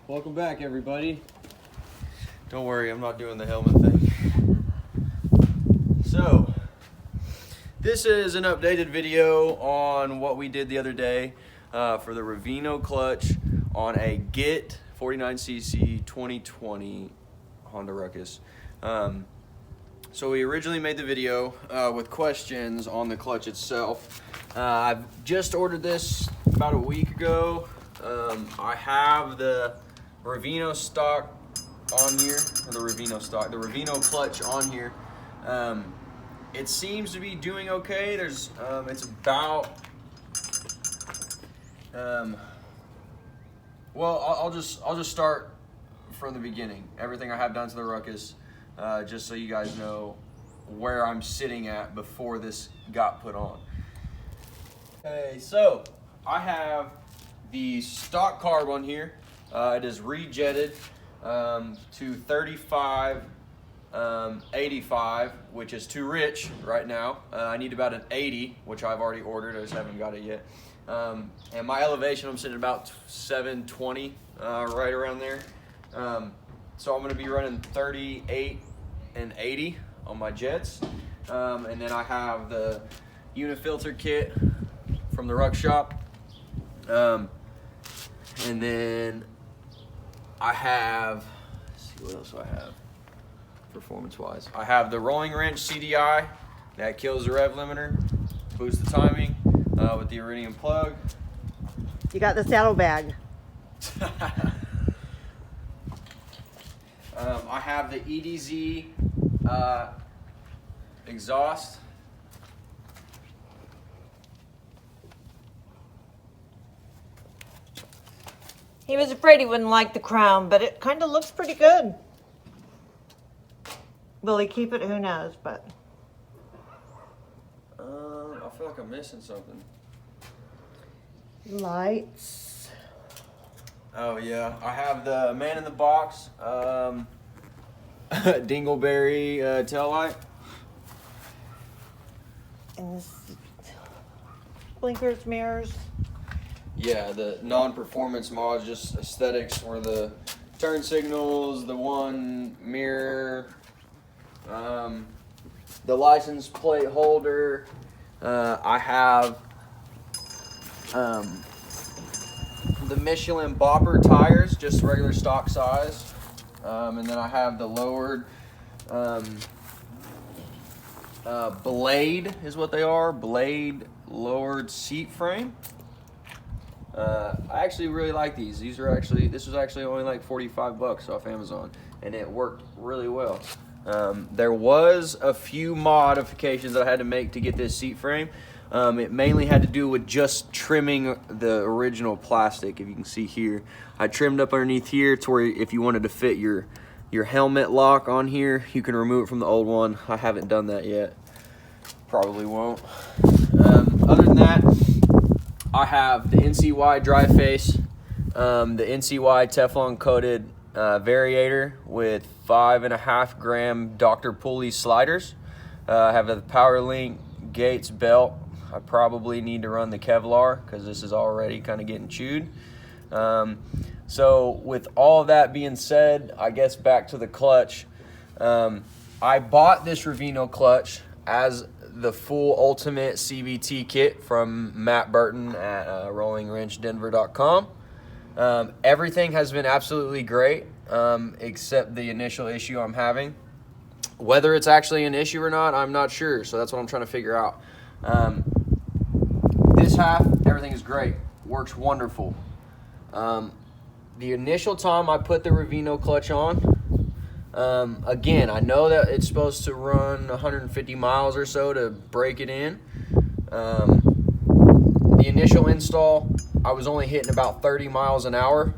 Welcome back, everybody. Don't worry, I'm not doing the helmet thing. So, this is an updated video on what we did the other day for the Reveno clutch on a Git 49cc 2020 Honda Ruckus. So we originally made the video with questions on the clutch itself. I've just ordered this about a week ago. I have the Reveno stock on here, or the Reveno clutch on here. It seems to be doing okay. It's about, well, I'll just start from the beginning. Everything I have done to the Ruckus, just so you guys know where I'm sitting at before this got put on. Okay, so I have the stock carb on here. It is rejetted to 35, 85, which is too rich right now. I need about an 80, which I've already ordered. I just haven't got it yet. And my elevation, I'm sitting about 720, right around there. So I'm going to be running 38 and 80 on my jets. And then I have the unifilter kit from the ruck shop. And then I have, let's see what else do I have performance-wise. I have the rolling wrench CDI that kills the rev limiter, boosts the timing with the iridium plug. You got the saddlebag. I have the EDZ exhaust. He was afraid he wouldn't like the crown, but it kind of looks pretty good. Will he keep it? Who knows, but. I feel like I'm missing something. Lights. Oh yeah, I have the man in the box dingleberry tail light. And this, blinkers, mirrors. Yeah, the non-performance mods, just aesthetics, were the turn signals, the one mirror, the license plate holder. I have the Michelin bopper tires, just regular stock size. And then I have the lowered blade is what they are, blade lowered seat frame. I actually really like these. This was actually only like 45 bucks off Amazon, and it worked really well. There was a few modifications that I had to make to get this seat frame. It mainly had to do with just trimming the original plastic. If you can see here, I trimmed up underneath here to where if you wanted to fit your helmet lock on here, you can remove it from the old one. I haven't done that yet. Probably won't. Other than that, I have the NCY dry face, the NCY Teflon coated variator with 5.5 gram Dr. Pulley sliders. I have the PowerLink Gates belt. I probably need to run the Kevlar because this is already kind of getting chewed. So with all of that being said, I guess back to the clutch. I bought this Reveno clutch as the full ultimate CVT kit from Matt Burton at rollingwrenchdenver.com. Everything has been absolutely great, except the initial issue I'm having. Whether it's actually an issue or not, I'm not sure, so that's what I'm trying to figure out. This half, everything is great, works wonderful. The initial time I put the Reveno clutch on, again, I know that it's supposed to run 150 miles or so to break it in. The initial install, I was only hitting about 30 miles an hour,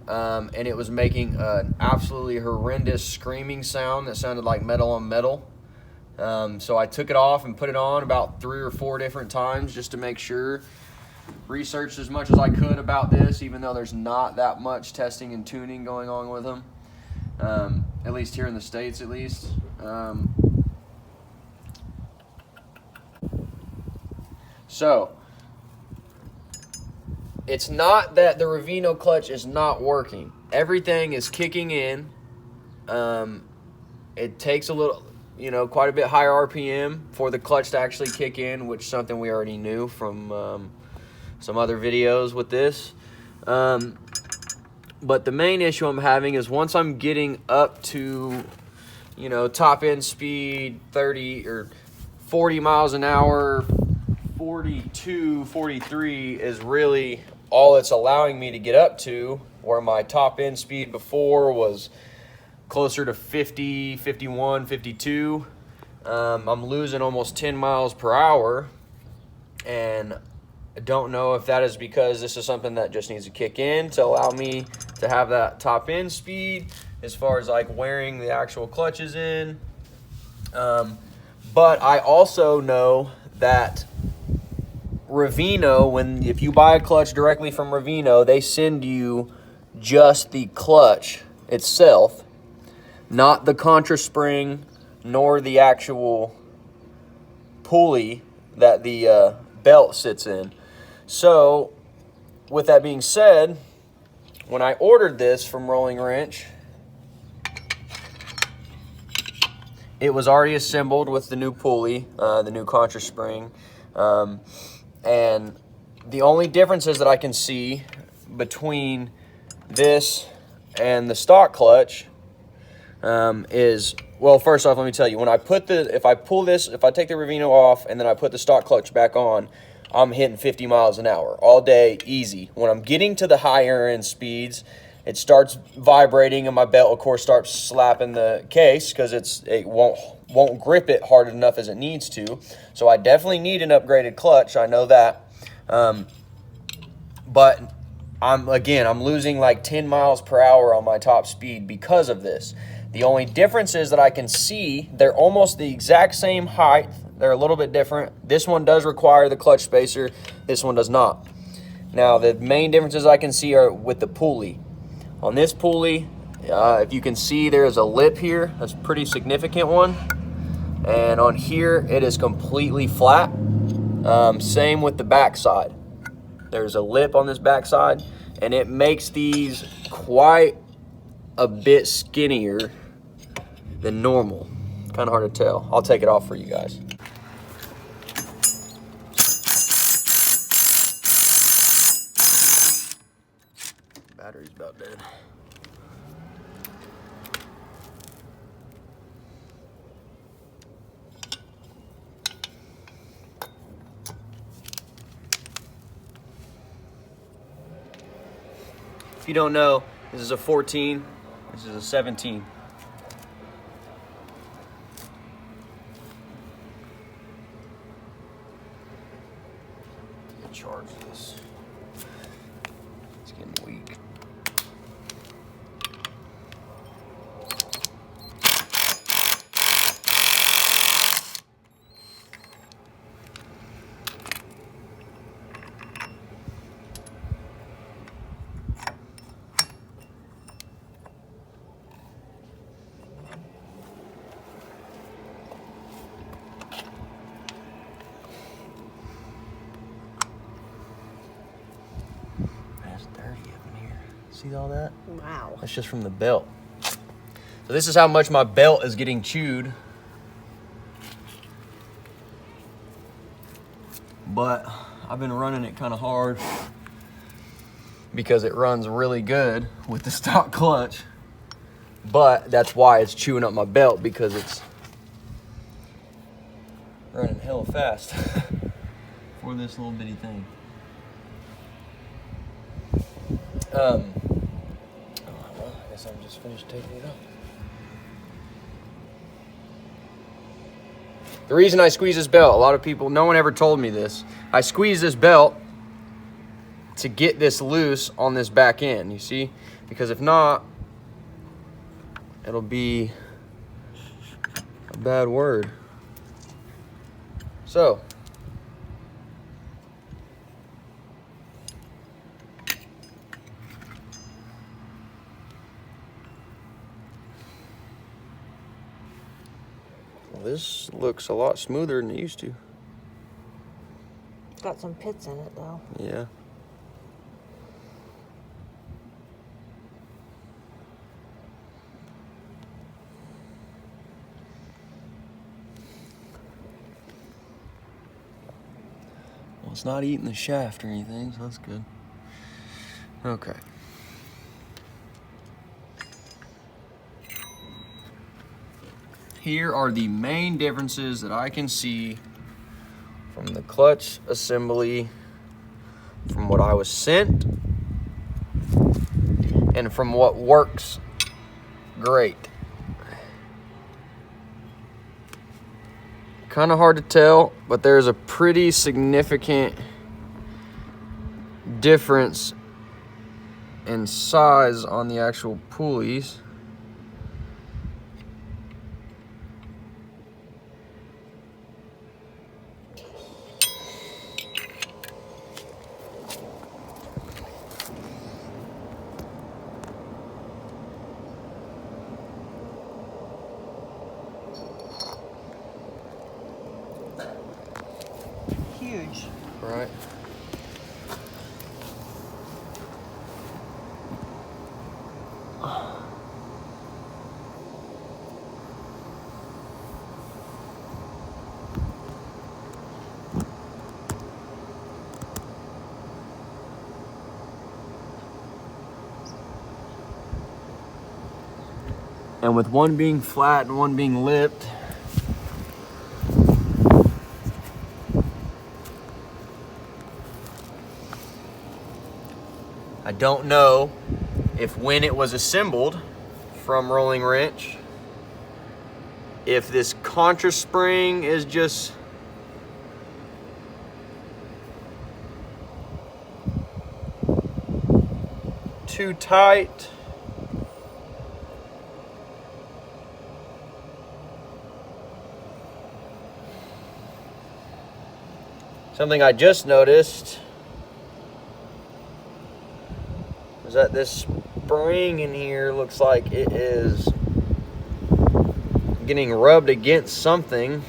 and it was making an absolutely horrendous screaming sound that sounded like metal on metal. So I took it off and put it on about 3 or 4 different times just to make sure. Researched as much as I could about this, even though there's not that much testing and tuning going on with them. At least here in the States, at least. So it's not that the Reveno clutch is not working. Everything is kicking in. It takes a little, quite a bit higher RPM for the clutch to actually kick in, which is something we already knew from some other videos with this. But the main issue I'm having is once I'm getting up to, top end speed 30 or 40 miles an hour, 42, 43 is really all it's allowing me to get up to, where my top end speed before was closer to 50, 51, 52. I'm losing almost 10 miles per hour, and I don't know if that is because this is something that just needs to kick in to allow me to have that top end speed as far as like wearing the actual clutches in. But I also know that Reveno, if you buy a clutch directly from Reveno, they send you just the clutch itself, not the contra spring nor the actual pulley that the belt sits in. So with that being said, when I ordered this from Rolling Wrench, it was already assembled with the new pulley, the new contra spring, and the only differences that I can see between this and the stock clutch is, well, first off, let me tell you, when I put if I take the Reveno off and then I put the stock clutch back on, I'm hitting 50 miles an hour all day, easy. When I'm getting to the higher end speeds, it starts vibrating and my belt, of course, starts slapping the case because it won't grip it hard enough as it needs to. So I definitely need an upgraded clutch. I know that. But I'm losing like 10 miles per hour on my top speed because of this. The only difference is that I can see they're almost the exact same height. They're a little bit different. This one does require the clutch spacer. This one does not. Now, the main differences I can see are with the pulley. On this pulley, if you can see, there's a lip here. That's a pretty significant one. And on here, it is completely flat. Same with the back side. There's a lip on this back side, and it makes these quite a bit skinnier than normal. Kind of hard to tell. I'll take it off for you guys. Battery's about dead. If you don't know, this is a 14, this is a 17. Charge this. It's getting weak. See all that? Wow. That's just from the belt. So this is how much my belt is getting chewed. But I've been running it kind of hard because it runs really good with the stock clutch. But that's why it's chewing up my belt, because it's running hella fast for this little bitty thing. Well, I guess I'm just finished taking it off. The reason I squeeze this belt, a lot of people, no one ever told me this. I squeeze this belt to get this loose on this back end, you see? Because if not, it'll be a bad word. So, this looks a lot smoother than it used to. Got some pits in it though. Yeah. It's not eating the shaft or anything, so that's good. Okay. Here are the main differences that I can see from the clutch assembly, from what I was sent, and from what works great. Kind of hard to tell, but there's a pretty significant difference in size on the actual pulleys. Huge. Right. And with one being flat and one being lipped, I don't know if when it was assembled from rolling wrench, if this contra spring is just too tight. Something I just noticed is that this spring in here looks like it is getting rubbed against something.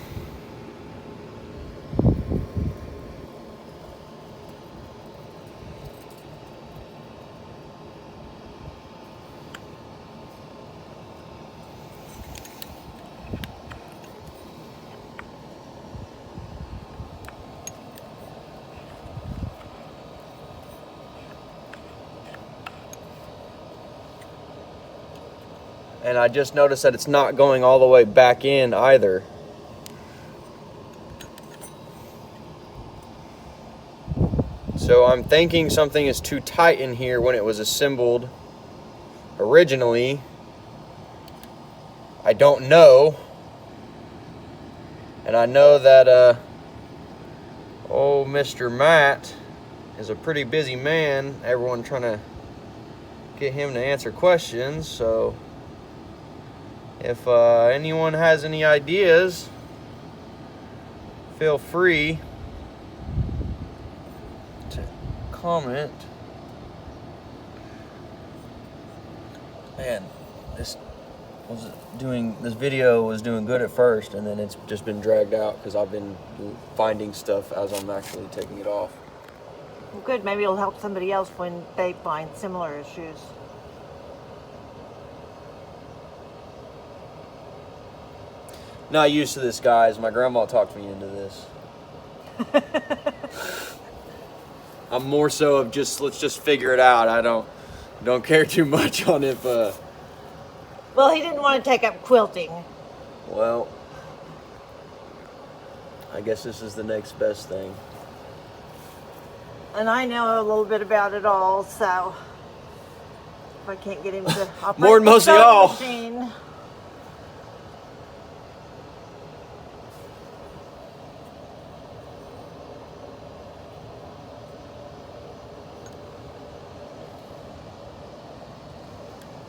And I just noticed that it's not going all the way back in either. So I'm thinking something is too tight in here when it was assembled originally. I don't know. And I know that old Mr. Matt is a pretty busy man. Everyone trying to get him to answer questions, so if anyone has any ideas, feel free to comment. Man, this video was doing good at first, and then it's just been dragged out because I've been finding stuff as I'm actually taking it off. Well, good. Maybe it'll help somebody else when they find similar issues. Not used to this, guys. My grandma talked me into this. I'm more so of just, let's just figure it out. I don't care too much on if Well, he didn't want to take up quilting. well, I guess this is the next best thing. And I know a little bit about it all, so if I can't get him to operate More than the most of sewing y'all. machine.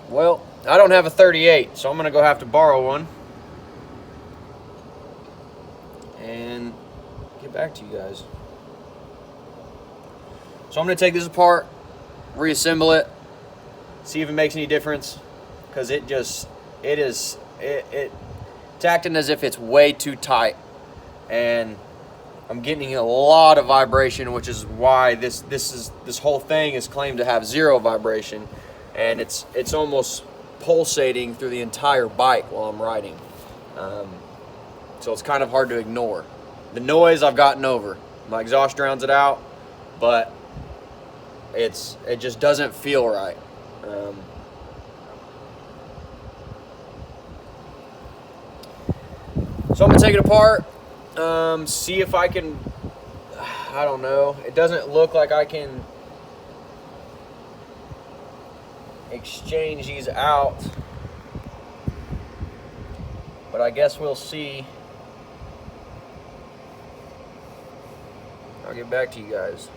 Well, I don't have a 38, so I'm gonna go have to borrow one and get back to you guys. So I'm gonna take this apart, reassemble it, see if it makes any difference, because it's acting as if it's way too tight, and I'm getting a lot of vibration, which is why this whole thing is claimed to have 0 vibration. And it's almost pulsating through the entire bike while I'm riding. So it's kind of hard to ignore. The noise I've gotten over. My exhaust drowns it out, but it just doesn't feel right. So I'm gonna take it apart, see if I can, I don't know. It doesn't look like I can exchange these out, but I guess we'll see. I'll get back to you guys.